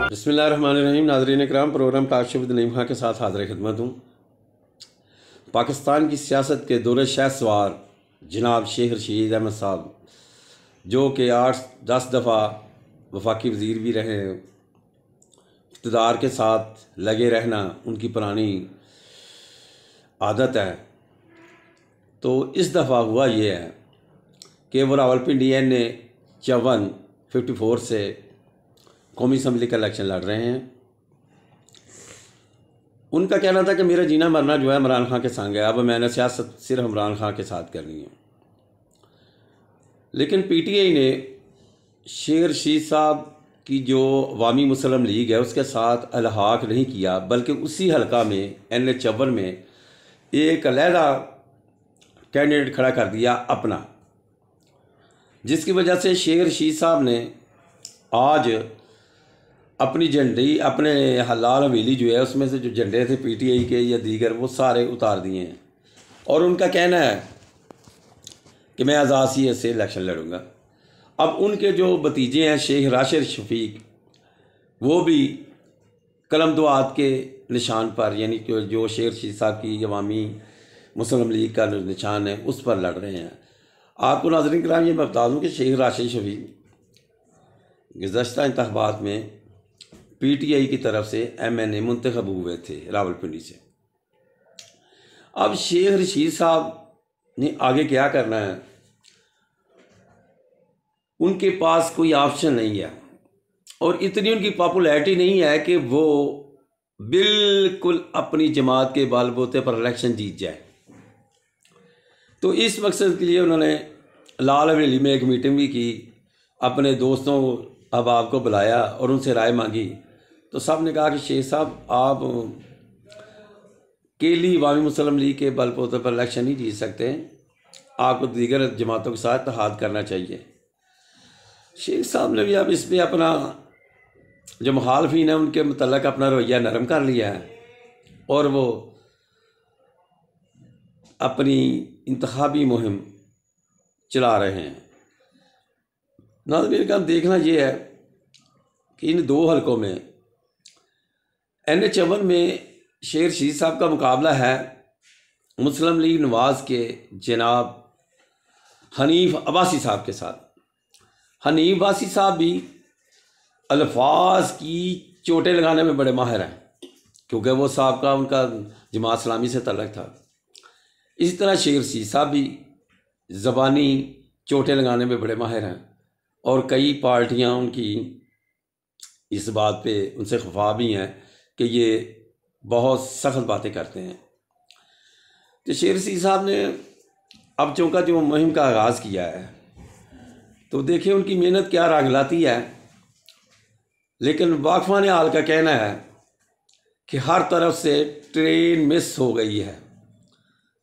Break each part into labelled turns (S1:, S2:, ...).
S1: बिस्मिल्लाहिर्रहमानिर्रहीम। नाज़रीन इकराम, program talk show with Naeem Khan के साथ हाज़िर खिदमत हूँ। पाकिस्तान की सियासत के दौरे शहसवार जनाब शेख रशीद अहमद साहब, जो कि 8-10 दफ़ा वफाकी वज़ीर भी रहे हैं, इक़्तिदार के साथ लगे रहना उनकी पुरानी आदत है। तो इस दफ़ा हुआ ये है कि वो रावलपिंडी NA54 से कौमी असम्बली का इलेक्शन लड़ रहे हैं। उनका कहना था कि मेरा जीना मरना जो है इमरान खान के संग है, अब मैंने सियासत सिर्फ इमरान खान के साथ करनी है। लेकिन PTI ने शेख रशीद साहब की जो अवामी मुस्लिम लीग है उसके साथ अलहाक नहीं किया, बल्कि उसी हलका में NA54 में एक अलहदा कैंडिडेट खड़ा कर दिया अपना, जिसकी वजह से शेख रशीद साहब ने आज अपनी झंडी, अपने लाल हवेली जो है उसमें से जो झंडे थे PTI के या दीगर, वो सारे उतार दिए हैं। और उनका कहना है कि मैं आज़ाद से इलेक्शन लड़ूंगा। अब उनके जो भतीजे हैं शेख राशिद शफीक, वो भी कलम दुआत के निशान पर, यानी कि जो शेख रशीद साहब की अवामी मुस्लिम लीग का निशान है उस पर लड़ रहे हैं। आपको नाज़रीन किराम ये मैं बता दूँ कि शेख राशिद शफीक गुज़श्ता इंतख़ाबात में PTI की तरफ से MNA मुंतखब हुए थे रावलपिंडी से। अब शेख रशीद साहब ने आगे क्या करना है, उनके पास कोई ऑप्शन नहीं है और इतनी उनकी पॉपुलैरिटी नहीं है कि वो बिल्कुल अपनी जमात के बलबूते पर इलेक्शन जीत जाए। तो इस मकसद के लिए उन्होंने लाल हवेली में एक मीटिंग भी की, अपने दोस्तों अहबाब को बुलाया और उनसे राय मांगी। तो सब ने कहा कि शेख साहब, आप अकेली अवामी मुस्लिम लीग के बलबूते पर इलेक्शन नहीं जीत सकते, आपको दीगर जमातों के साथ इत्तेहाद करना चाहिए। शेख साहब ने भी अब इस पर अपना जो मुखालफिन है उनके मुतल्लिक़ अपना रवैया नरम कर लिया है और वो अपनी इंतखाबी मुहिम चला रहे हैं। नाज़रीन का देखना ये है कि इन दो हलकों में NA54 में शेख रशीद साहब का मुकाबला है मुस्लिम लीग नवाज़ के जनाब हनीफ अब्बासी साहब के साथ। हनीफ अब्बासी साहब भी अल्फाज की चोटें लगाने में बड़े माहिर हैं, क्योंकि वो साहब का उनका जमात इस्लामी से तल्लुक़ था। इसी तरह शेख रशीद साहब भी ज़बानी चोटें लगाने में बड़े माहिर हैं और कई पार्टियां उनकी इस बात पे उनसे खफा भी हैं कि ये बहुत सख्त बातें करते हैं। तो शेख रशीद साहब ने अब चूँकि जो मुहिम का आगाज़ किया है, तो देखिए उनकी मेहनत क्या रंग लाती है। लेकिन वाकफान हाल का कहना है कि हर तरफ से ट्रेन मिस हो गई है।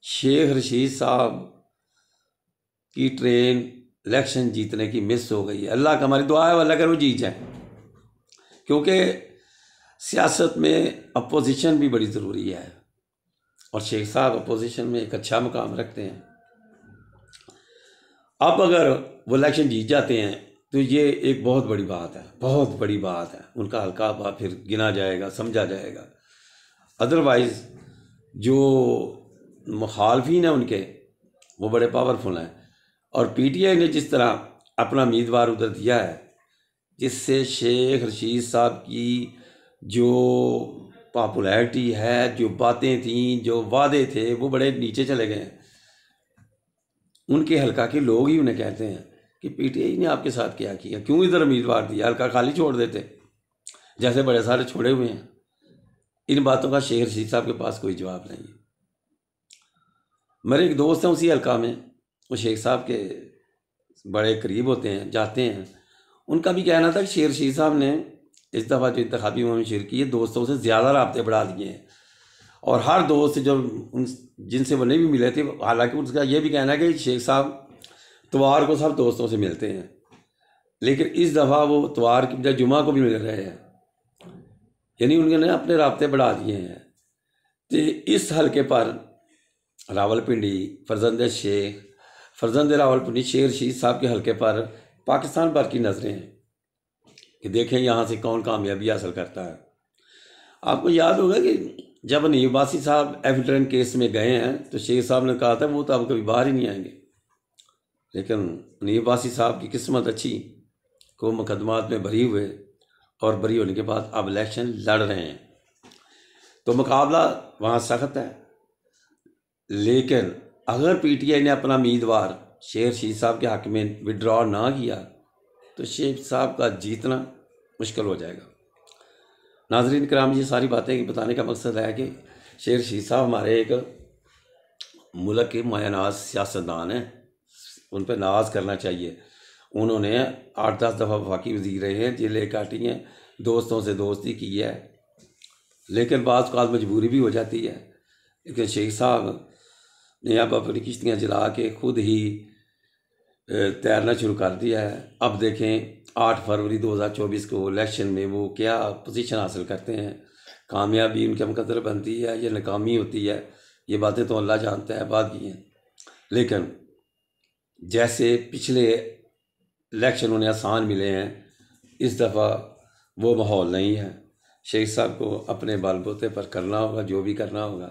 S1: शेख रशीद साहब की ट्रेन इलेक्शन जीतने की मिस हो गई है। अल्लाह का हमारी दुआ है अल्लाह कर वो जीत जाए, क्योंकि सियासत में अपोजिशन भी बड़ी ज़रूरी है और शेख साहब अपोजिशन में एक अच्छा मुकाम रखते हैं। अब अगर वो इलेक्शन जीत जाते हैं तो ये एक बहुत बड़ी बात है, बहुत बड़ी बात है। उनका हल्का फिर गिना जाएगा, समझा जाएगा। अदरवाइज़ जो मुखालफिन है उनके, वो बड़े पावरफुल हैं और PTI ने जिस तरह अपना उम्मीदवार उधर दिया है, जिससे शेख रशीद साहब की जो पॉपुलैरिटी है, जो बातें थीं, जो वादे थे, वो बड़े नीचे चले गए हैं। उनके हल्का के लोग ही उन्हें कहते हैं कि PTI ने आपके साथ क्या किया, क्यों इधर उम्मीदवार दिया, हल्का खाली छोड़ देते, जैसे बड़े सारे छोड़े हुए हैं। इन बातों का शेख रशीद साहब के पास कोई जवाब नहीं है। मेरे एक दोस्त हैं उसी हल्का में, वो शेख साहब के बड़े करीब होते हैं, जाते हैं। उनका भी कहना था कि शेख रशीद साहब ने इस दफ़ा जो इंतखाबी मुहिम शुरू की है, दोस्तों से ज़्यादा राब्ते बढ़ा दिए हैं और हर दोस्त जो जिनसे वो नहीं भी मिले थे, हालांकि उसका ये भी कहना है कि शेख साहब इतवार को सब दोस्तों से मिलते हैं, लेकिन इस दफ़ा वो इतवार की बजाय जुमा को भी मिल रहे हैं, यानी उन्होंने अपने राब्ते बढ़ा दिए हैं। तो इस हल्के पर रावलपिंडी फर्जंद रावलपिंडी शेख रशीद साहब के हल्के पर पाकिस्तान भर की नज़रें हैं। कि देखें यहाँ से कौन कामयाबी हासिल करता है। आपको याद होगा कि जब नईम अब्बासी साहब एफिडेंट केस में गए हैं तो शेख साहब ने कहा था वो तो अब कभी बाहर ही नहीं आएंगे, लेकिन नईम अब्बासी साहब की किस्मत अच्छी को मुकदमात में बरी हुए और बरी होने के बाद अब इलेक्शन लड़ रहे हैं। तो मुकाबला वहाँ सख्त है, लेकिन अगर पीटीआई ने अपना उम्मीदवार शेर रशीद साहब के हक़ में विड्रॉ ना किया तो शेख साहब का जीतना मुश्किल हो जाएगा। नाज़रीन किराम, ये सारी बातें बताने का मकसद है कि शेर रशीद साहब हमारे एक मुल्क के मायानाज सियासतदान हैं, उन पर नाज करना चाहिए। उन्होंने 8-10 दफ़ा वफाकी वज़ीर रहे हैं, जेलें काटी हैं, दोस्तों से दोस्ती की है, लेकिन बाज़ औक़ात मजबूरी भी हो जाती है। लेकिन शेख साहब ने अब अपनी किश्तियाँ जला के खुद ही तैरना शुरू कर दिया है। अब देखें 8 फरवरी 2024 को इलेक्शन में वो क्या पोजीशन हासिल करते हैं, कामयाबी उनके मुकद्दर बनती है या नाकामी होती है, ये बातें तो अल्लाह जानता है, बात की हैं। लेकिन जैसे पिछले इलेक्शन उन्हें आसान मिले हैं, इस दफ़ा वो माहौल नहीं है। शेख साहब को अपने बलबूते पर करना होगा जो भी करना होगा।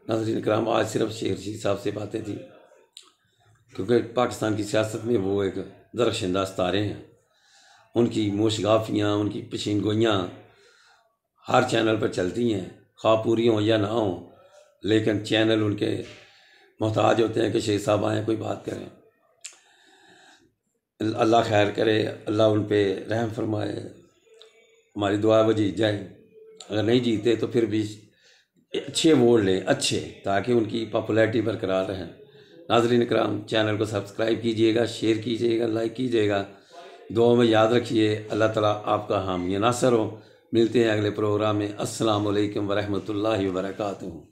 S1: नाज़रीन किराम, आज सिर्फ शेर रशीद साहब से बातें थी, क्योंकि पाकिस्तान की सियासत में वो एक दरख्शंदा सितारे हैं। उनकी मोशगाफियाँ, उनकी पेशीन गोइयाँ हर चैनल पर चलती हैं, खा पूरी हों या ना हों, लेकिन चैनल उनके मोहताज होते हैं कि शेख साहब आएँ, कोई बात करें। अल्लाह खैर करे, अल्लाह उन पर रहम फरमाए। हमारी दुआ वो जीत जाए, अगर नहीं जीते तो फिर भी अच्छे वोट लें, अच्छे, ताकि उनकी पॉपुलैरिटी बरकरार रहे। नाज़रीन किराम, चैनल को सब्सक्राइब कीजिएगा, शेयर कीजिएगा, लाइक कीजिएगा, दुआ में याद रखिए। अल्लाह ताला आपका हामी नासर हो। मिलते हैं अगले प्रोग्राम में। अस्सलामु अलैकुम वरहमतुल्लाहि वबरकातुहू।